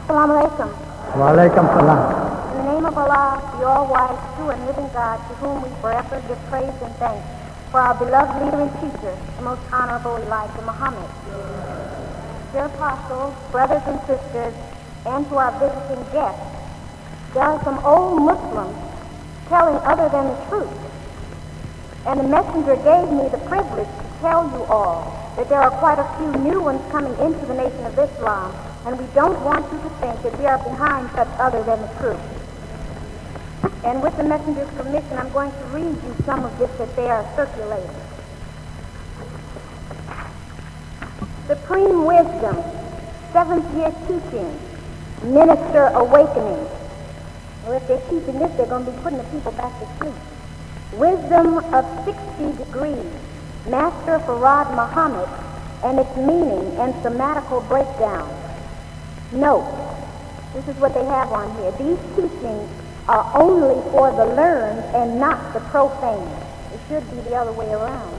Assalamu alaikum. Wa alaikum salam. In the name of Allah, the all-wise, true and living God, to whom we forever give praise and thanks, for our beloved leader and teacher, the most honorable Elijah Muhammad. Dear apostles, brothers and sisters, and to our visiting guests, there are some old Muslims telling other than the truth. And the messenger gave me the privilege to tell you all that there are quite a few new ones coming into the Nation of Islam, and we don't want you to think that we are behind such other than the truth. And with the messenger's permission, I'm going to read you some of this that they are circulating. Supreme Wisdom, 7th Year Teaching, Minister Awakening. Well, if they're teaching this, they're going to be putting the people back to sleep. Wisdom of 60 Degrees, Master Farad Muhammad, and its meaning and thematical breakdown. Note, this is what they have on here. These teachings are only for the learned and not the profane. It should be the other way around.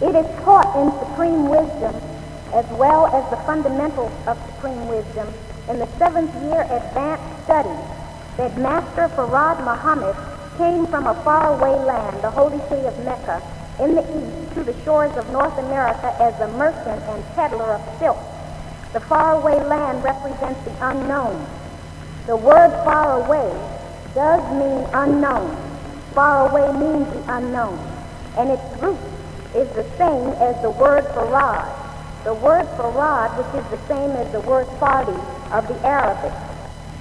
It is taught in Supreme Wisdom as well as the fundamentals of Supreme Wisdom in the 7th Year Advanced Study that Master Farad Muhammad came from a faraway land, the holy city of Mecca, in the east to the shores of North America as a merchant and peddler of silk. The faraway land represents the unknown. The word far away does mean unknown. Far away means the unknown, and its root is the same as the word farad. The word farad, which is the same as the word fardi of the Arabic.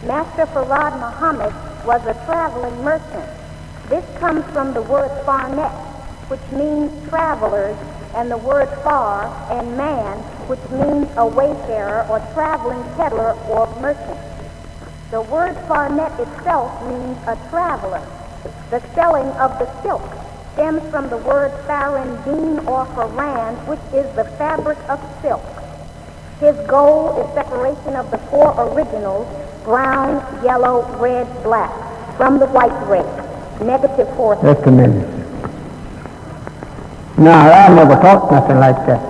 Master Farad Muhammad was a traveling merchant. This comes from the word farnet, which means travelers, and the word far and man, which means a wayfarer or traveling peddler or merchant. The word farnet itself means a traveler. The selling of the silk stems from the word farandin or faran, which is the fabric of silk. His goal is separation of the four originals, brown, yellow, red, black, from the white race. Negative force. Just a minute. No, I never taught nothing like that.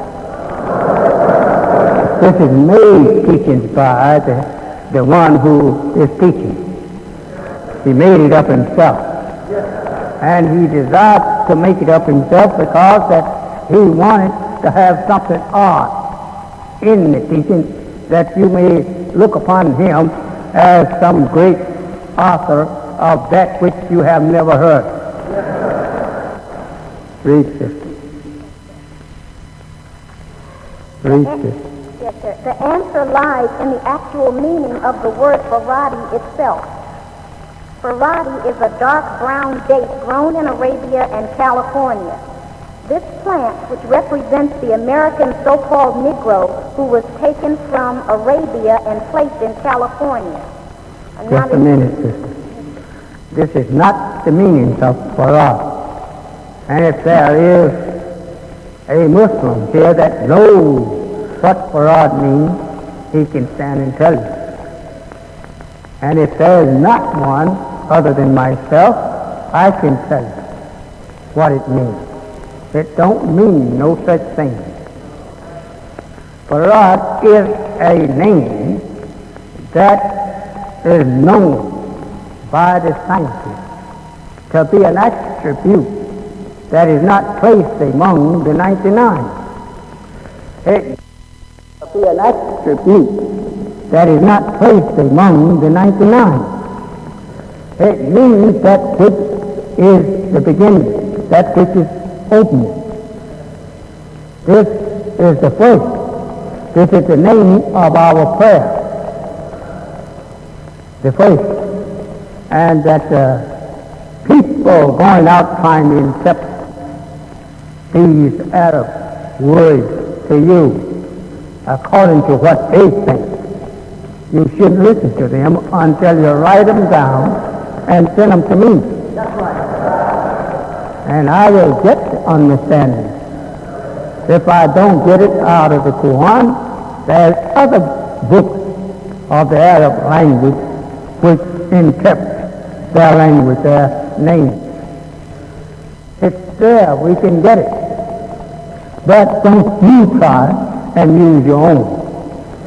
This is made teachings by the one who is teaching. He made it up himself. And he desired to make it up himself because that he wanted to have something odd in the teaching, that you may look upon him as some great author of that which you have never heard. Read, sister. Read, sister. Yes, sir. The answer lies in the actual meaning of the word faradi itself. Faradi is a dark brown date grown in Arabia and California. This plant, which represents the American so-called Negro who was taken from Arabia and placed in California. And just a minute, sister. This is not the meaning of farad. And if there is a Muslim here that knows what farad means, he can stand and tell you. And if there is not one other than myself, I can tell you what it means. It don't mean no such thing. Farad is a name that is known by the scientists to be an attribute that is not placed among the 99. It be an attribute that is not placed among the 99. It means that which is the beginning, that which is open. This is the first. This is the name of our prayer. The first. And that people going out trying to interpret these Arab words to you according to what they think. You shouldn't listen to them until you write them down and send them to me. That's right. And I will get the understanding. If I don't get it out of the Quran, there's other books of the Arab language which interpret their language, their names. It's there, we can get it. But don't you try and use your own.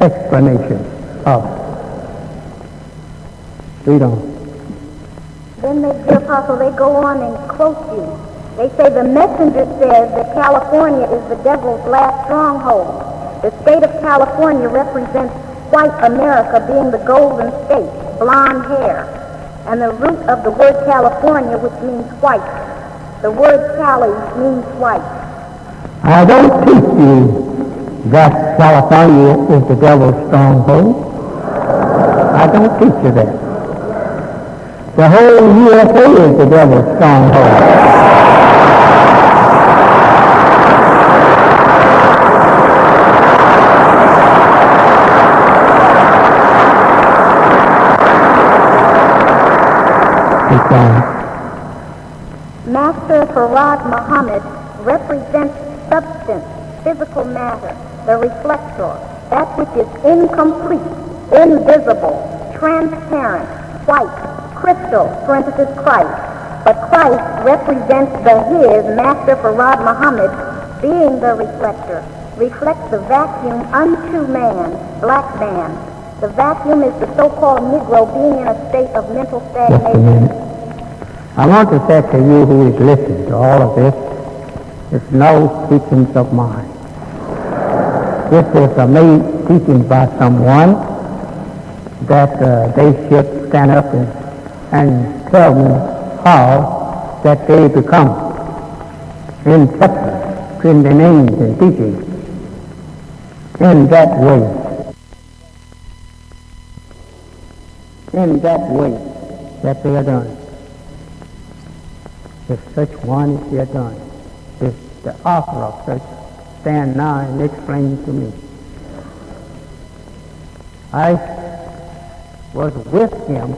explanation of freedom. Then the apostle, they go on and quote you. They say the messenger says that California is the devil's last stronghold. The state of California represents white America being the golden state, blonde hair, and the root of the word California, which means white. The word Cali means white. I don't teach you that California is the devil's stronghold. I don't teach you that. The whole USA is the devil's stronghold. Master Farad Muhammad represents substance, physical matter, the reflector, that which is incomplete, invisible, transparent, white, crystal, parenthesis Christ. But Christ represents Master Farad Muhammad, being the reflector, reflects the vacuum unto man, black man. The vacuum is the so-called Negro being in a state of mental stagnation. I want to say to you who is listening to all of this, it's no teachings of mine. This is a made teaching by someone that they should stand up and tell me how that they become inception in the names and teachings in that way. In that way that they are done. If such one is here done, if the author of such stand now and explain to me. I was with him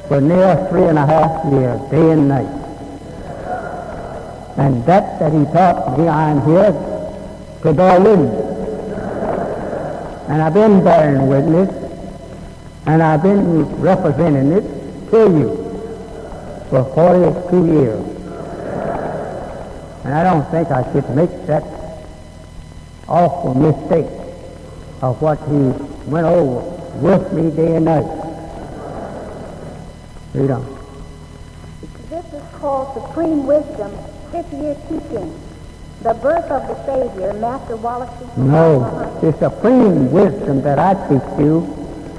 for near 3.5 years, day and night. And that he taught me, I am here to bear witness. And I've been bearing witness, and I've been representing it to you for 42 years. And I don't think I should make that awful mistake of what he went over with me day and night. Read on. This is called Supreme Wisdom, 5th year teaching. The birth of the Savior, Master Wallace. No, the supreme wisdom that I teach you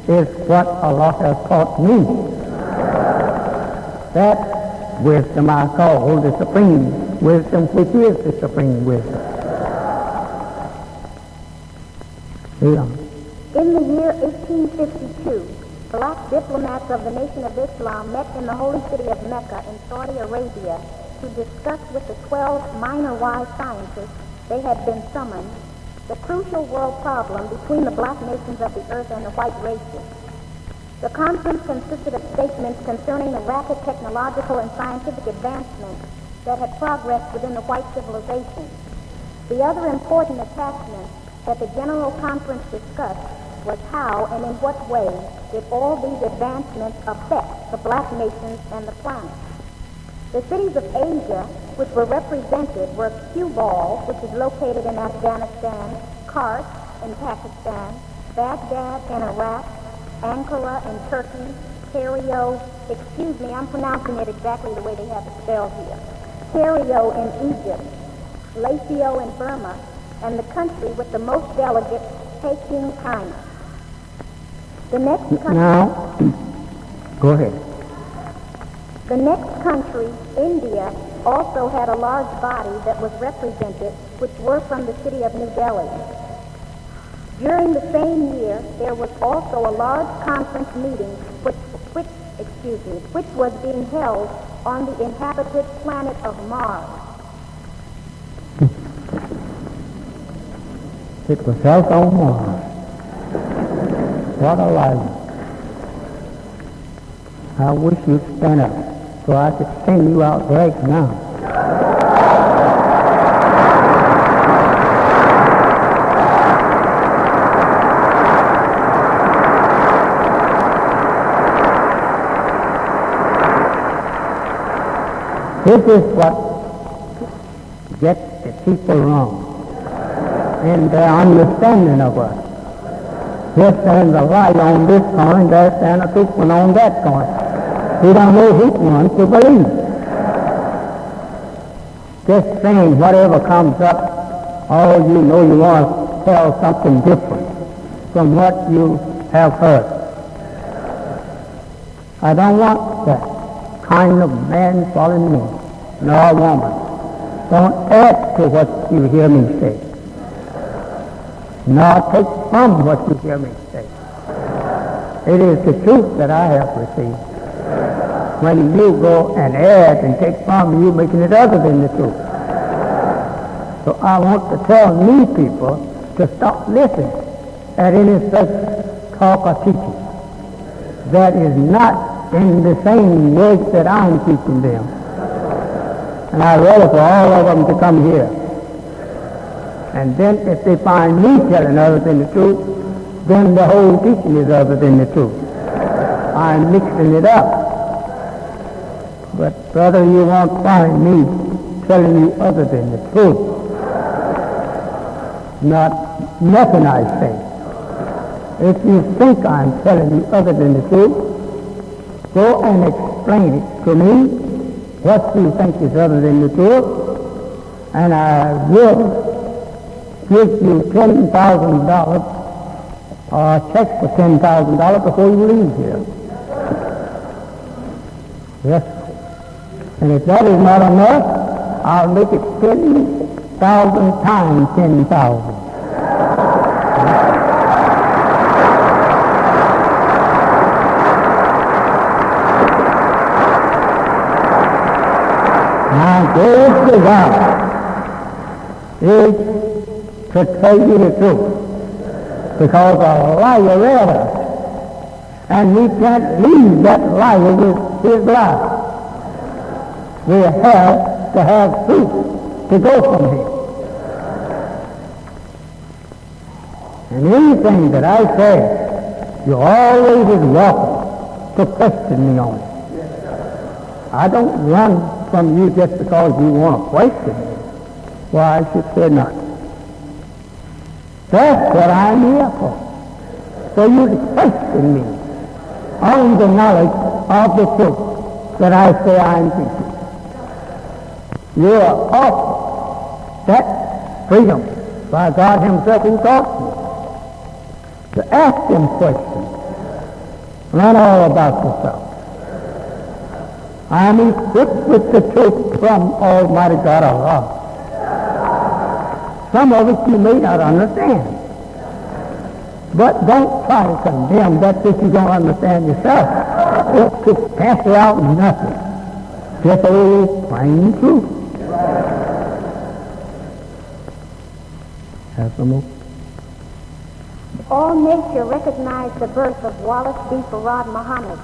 is what Allah has taught me. That wisdom I call the supreme wisdom, which is the supreme wisdom. Yeah. In the year 1852, black diplomats of the Nation of Islam met in the holy city of Mecca in Saudi Arabia to discuss with the 12 minor wise scientists they had been summoned the crucial world problem between the black nations of the earth and the white races. The conference consisted of statements concerning the rapid technological and scientific advancements that had progressed within the white civilization. The other important attachment that the General Conference discussed was how and in what way did all these advancements affect the black nations and the planet. The cities of Asia which were represented were Kubal, which is located in Afghanistan, Kars in Pakistan, Baghdad in Iraq, Ankara in Turkey, Cairo, I'm pronouncing it exactly the way they have it spelled here, Cairo in Egypt, Lacio in Burma, and the country with the most delegates, Peking, China. The next country... Now, go ahead. The next country, India, also had a large body that was represented, which were from the city of New Delhi. During the same year, there was also a large conference meeting which was being held on the inhabited planet of Mars. It was held on Mars. What a life. I wish you'd stand up so I could sing you out right now. This is what gets the people wrong in their understanding of us. Here stands a light on this corner, and there stands a truth one on that corner. We don't know which one to believe. Just saying whatever comes up, all you know you want to tell something different from what you have heard. I don't want that kind of man following me, nor woman. Don't add to what you hear me say, nor take from what you hear me say. It is the truth that I have received. When you go and add and take from, you making it other than the truth. So I want to tell new people to stop listening at any such talk or teaching that is not in the same words that I'm teaching them. And I'd rather for all of them to come here. And then if they find me telling other than the truth, then the whole teaching is other than the truth. I'm mixing it up. But brother, you won't find me telling you other than the truth. Nothing I say. If you think I'm telling you other than the truth, go and explain it to me, what you think is other than the truth, and I will give you $10,000 or a check for $10,000 before you leave here. Yes. And if that is not enough, I'll make it 10,000 times 10,000. Now, God's desire is to tell you the truth, because a liar read us, and we can't leave that liar with his life. We have to have truth to go from him. And anything that I say, you always is welcome to question me on it. I don't run from you just because you want to question me. Why, I should say not. That's what I'm here for you to question me on the knowledge of the truth that I say I'm teaching. You are offered that freedom by God himself who taught you to ask him questions. Learn all about yourself. I am equipped with the truth from Almighty God Allah. Some of it you may not understand. But don't try to condemn that which you don't understand yourself. It could cancel out nothing. Just old plain truth. Have some more. All nature recognized the birth of Wallace B. Farad Muhammad,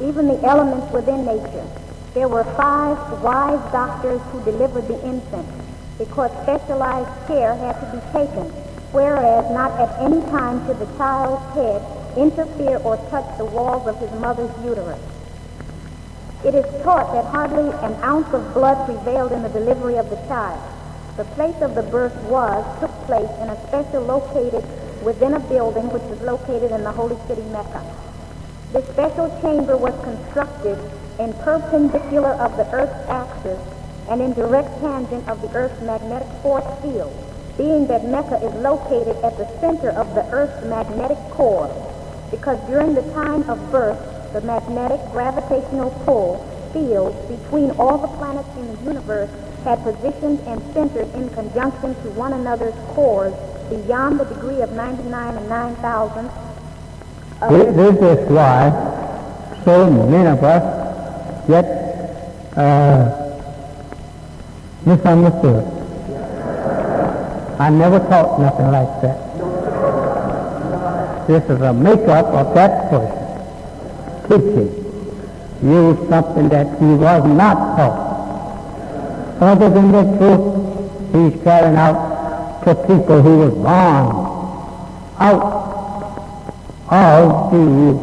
even the elements within nature. There were 5 wise doctors who delivered the infant, because specialized care had to be taken, whereas not at any time should the child's head interfere or touch the walls of his mother's uterus. It is taught that hardly an ounce of blood prevailed in the delivery of the child. The place of the birth took place in a special located within a building which was located in the holy city Mecca. This special chamber was constructed in perpendicular of the Earth's axis and in direct tangent of the Earth's magnetic force field, being that Mecca is located at the center of the Earth's magnetic core, because during the time of birth, the magnetic gravitational pull field between all the planets in the universe had positioned and centered in conjunction to one another's cores beyond the degree of 99 and 9,000. This is why so many of us get misunderstood. I never taught nothing like that. This is a makeup of that person teaching you something that he was not taught. Other than the truth, he's carrying out to people who was born out of the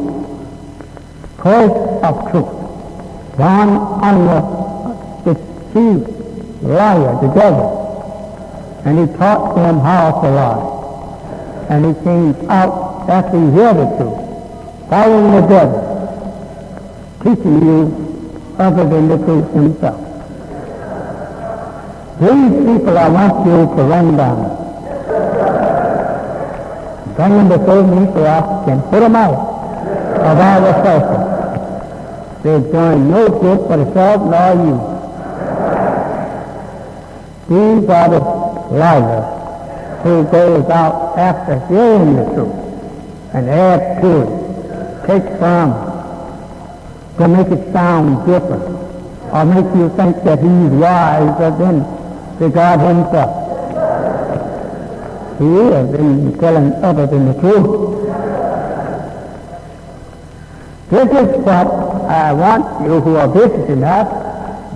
course of truth, born under the chief liar, the devil, and he taught them how to lie. And he came out after you hear the truth, following the devil, teaching you other than the truth himself. These people I want you to run down. Bring them before me so I can put them out of all the circle. They've done no good for themselves nor you. These are the liars who goes out after hearing the truth and add to it, take from to make it sound different, or make you think that he's wiser than the God himself. He is in telling other than the truth. This is what I want you who are visiting us,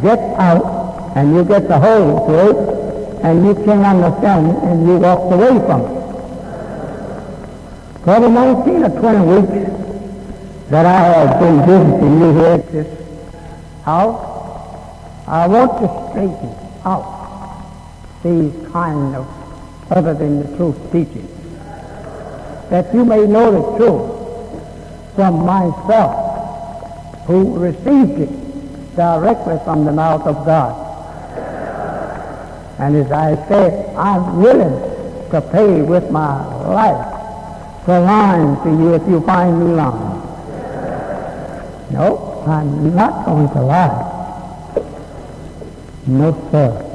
get out and you get the whole truth and you can understand it and you walk away from it. For the 19 or 20 weeks that I have been visiting you here at this house, I want to straighten out these kind of other than the truth teaching, that you may know the truth from myself, who received it directly from the mouth of God. And as I said, I'm willing to pay with my life for lying to you if you find me lying. No, I'm not going to lie. No, sir.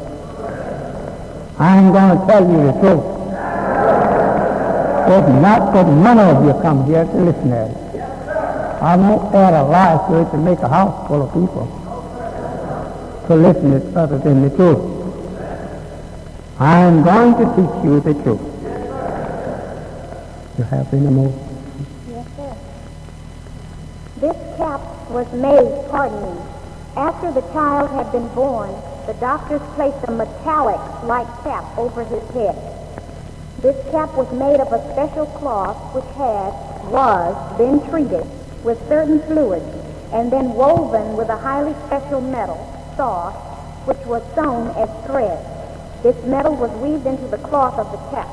I'm going to tell you the truth. If not that none of you come here to listen to it. I won't add a lie to it to make a house full of people to listen to it other than the truth. I'm going to teach you the truth. You have any more? Yes, sir. This cap was made, pardon me, after the child had been born. The doctors placed a metallic-like cap over his head. This cap was made of a special cloth which was then treated with certain fluids and then woven with a highly special metal, sauce, which was sewn as thread. This metal was weaved into the cloth of the cap.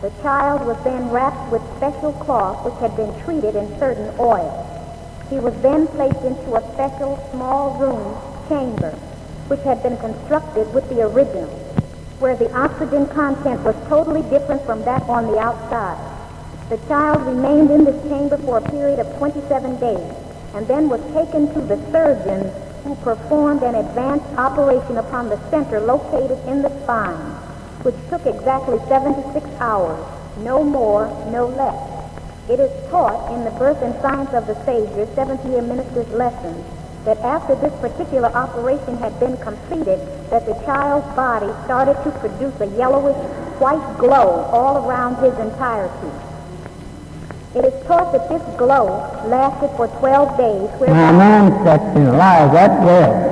The child was then wrapped with special cloth which had been treated in certain oil. He was then placed into a special small room chamber which had been constructed with the original, where the oxygen content was totally different from that on the outside. The child remained in this chamber for a period of 27 days and then was taken to the surgeons who performed an advanced operation upon the center located in the spine, which took exactly 76 hours, no more, no less. It is taught in the Birth and Science of the Savior 7th-year minister's lessons that after this particular operation had been completed, that the child's body started to produce a yellowish white glow all around his entirety. It is taught that this glow lasted for 12 days. Now, a man that's been alive that well